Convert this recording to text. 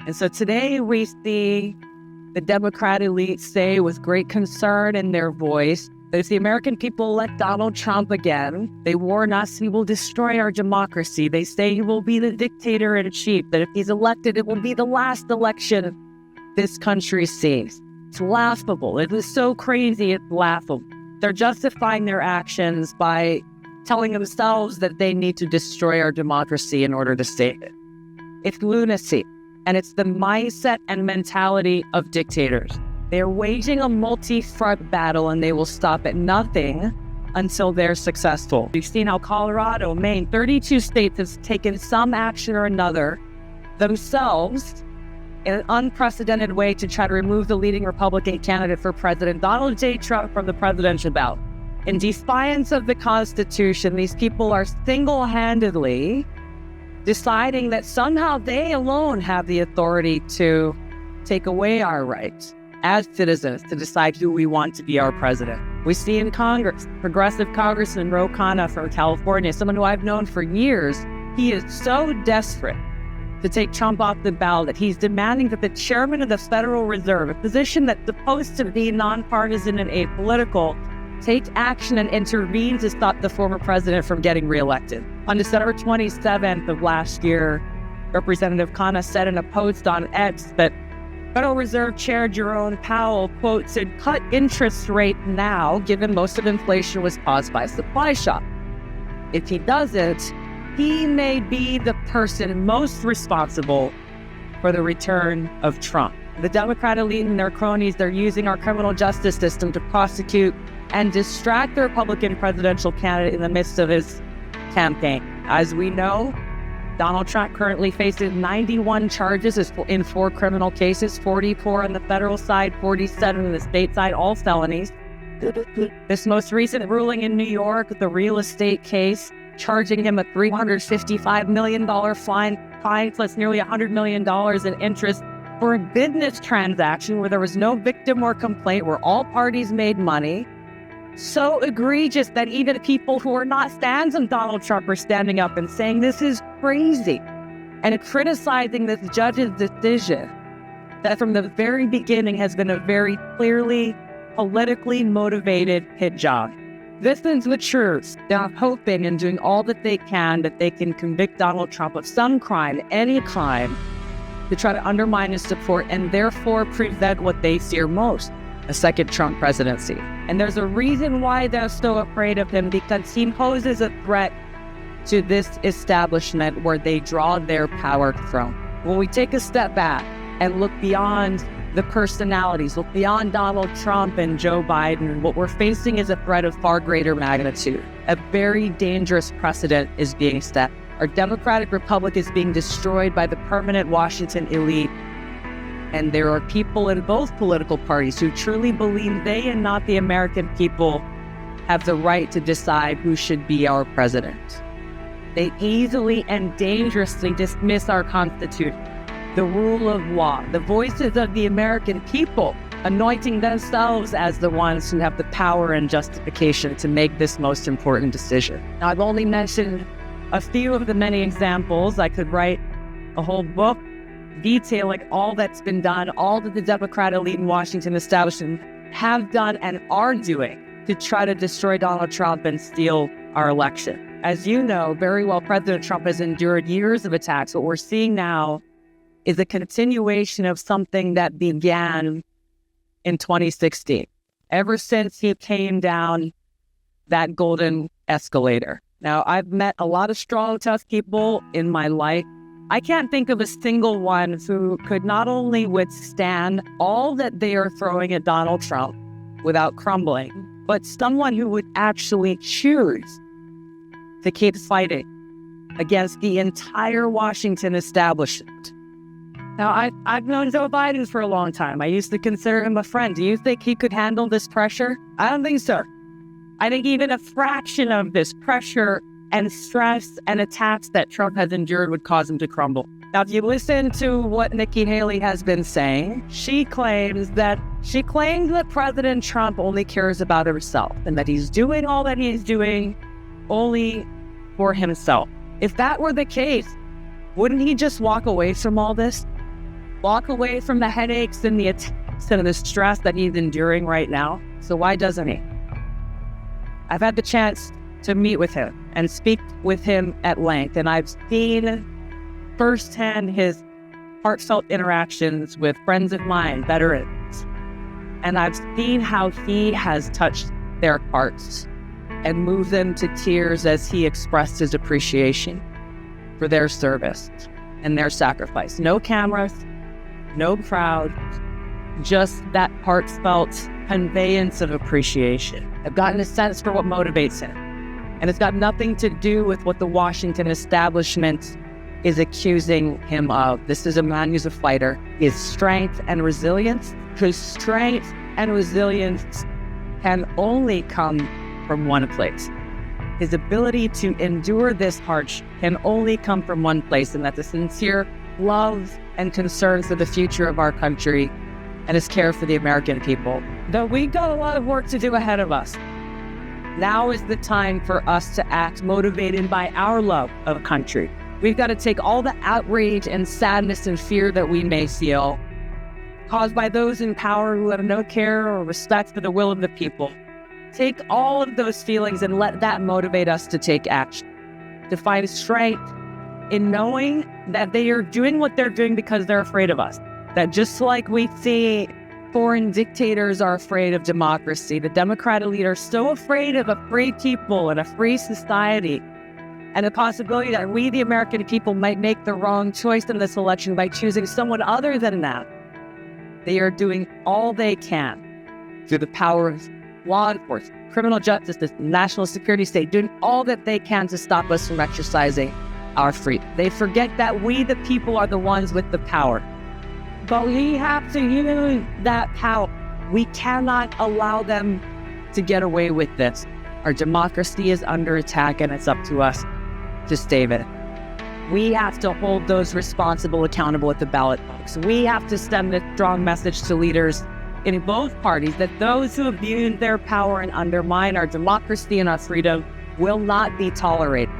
And so today we see the Democrat elite say with great concern in their voice that if the American people elect Donald Trump again, they warn us he will destroy our democracy. They say he will be the dictator in chief, that if he's elected, it will be the last election this country sees. It's laughable. It is so crazy, it's laughable. They're justifying their actions by telling themselves that they need to destroy our democracy in order to save it. It's lunacy, and it's the mindset and mentality of dictators. They're waging a multi-front battle, and they will stop at nothing until they're successful. We've seen how Colorado, Maine, 32 states have taken some action or another themselves in an unprecedented way to try to remove the leading Republican candidate for president, Donald J. Trump, from the presidential ballot. In defiance of the Constitution, these people are single-handedly deciding that somehow they alone have the authority to take away our rights as citizens to decide who we want to be our president. We see in Congress, progressive Congressman Ro Khanna from California, someone who I've known for years, he is so desperate to take Trump off the ballot that he's demanding that the chairman of the Federal Reserve, a position that's supposed to be nonpartisan and apolitical, take action and intervene to stop the former president from getting reelected. On December 27th of last year, Representative Khanna said in a post on X that Federal Reserve Chair Jerome Powell, quote, said, cut interest rate now, given most of inflation was caused by supply shock. If he doesn't, he may be the person most responsible for the return of Trump. The Democrat elite and their cronies, they're using our criminal justice system to prosecute and distract the Republican presidential candidate in the midst of his campaign. As we know, Donald Trump currently faces 91 charges in 4 criminal cases, 44 on the federal side, 47 on the state side, all felonies. This most recent ruling in New York, the real estate case, charging him a $355 million fine plus nearly $100 million in interest for a business transaction where there was no victim or complaint, where all parties made money. So egregious that even people who are not fans of Donald Trump are standing up and saying this is crazy and criticizing this judge's decision that from the very beginning has been a very clearly politically motivated hit job. This is the truth. They're hoping and doing all that they can convict Donald Trump of some crime, any crime, to try to undermine his support and therefore prevent what they fear most, a second Trump presidency. And there's a reason why they're so afraid of him, because he poses a threat to this establishment where they draw their power from. When we take a step back and look beyond the personalities, look beyond Donald Trump and Joe Biden, what we're facing is a threat of far greater magnitude. A very dangerous precedent is being set. Our democratic republic is being destroyed by the permanent Washington elite. And there are people in both political parties who truly believe they and not the American people have the right to decide who should be our president. They easily and dangerously dismiss our Constitution, the rule of law, the voices of the American people, anointing themselves as the ones who have the power and justification to make this most important decision. Now, I've only mentioned a few of the many examples. I could write a whole book detailing all that's been done, all that the Democrat elite in Washington establishment have done and are doing to try to destroy Donald Trump and steal our election. As you know very well, President Trump has endured years of attacks. What we're seeing now is a continuation of something that began in 2016, ever since he came down that golden escalator. Now, I've met a lot of strong, tough people in my life. I can't think of a single one who could not only withstand all that they are throwing at Donald Trump without crumbling, but someone who would actually choose to keep fighting against the entire Washington establishment. Now, I've known Joe Biden for a long time. I used to consider him a friend. Do you think he could handle this pressure? I don't think so. I think even a fraction of this pressure and stress and attacks that Trump has endured would cause him to crumble. Now, if you listen to what Nikki Haley has been saying, she claims that President Trump only cares about himself and that he's doing all that he's doing only for himself. If that were the case, wouldn't he just walk away from all this? walk away from the headaches and the attacks and the stress that he's enduring right now. So why doesn't he? I've had the chance to meet with him and speak with him at length, and I've seen firsthand his heartfelt interactions with friends of mine, veterans, and I've seen how he has touched their hearts and moved them to tears as he expressed his appreciation for their service and their sacrifice. No cameras, no crowd, just that heartfelt conveyance of appreciation. I've gotten a sense for what motivates him. And it's got nothing to do with what the Washington establishment is accusing him of. This is a man who's a fighter. His strength and resilience, can only come from one place. His ability to endure this hardship can only come from one place, and that's a sincere love and concern for the future of our country and his care for the American people. Though we've got a lot of work to do ahead of us, now is the time for us to act motivated by our love of country. We've got to take all the outrage and sadness and fear that we may feel, caused by those in power who have no care or respect for the will of the people. Take all of those feelings and let that motivate us to take action, to find strength in knowing that they are doing what they're doing because they're afraid of us. That just like we see foreign dictators are afraid of democracy, the Democratic leaders are so afraid of a free people and a free society, and the possibility that we, the American people, might make the wrong choice in this election by choosing someone other than that. They are doing all they can through the power of law enforcement, criminal justice, the national security state, doing all that they can to stop us from exercising our freedom. They forget that we, the people, are the ones with the power. But we have to use that power. We cannot allow them to get away with this. Our democracy is under attack, and it's up to us to save it. We have to hold those responsible accountable at the ballot box. We have to send a strong message to leaders in both parties that those who abuse their power and undermine our democracy and our freedom will not be tolerated.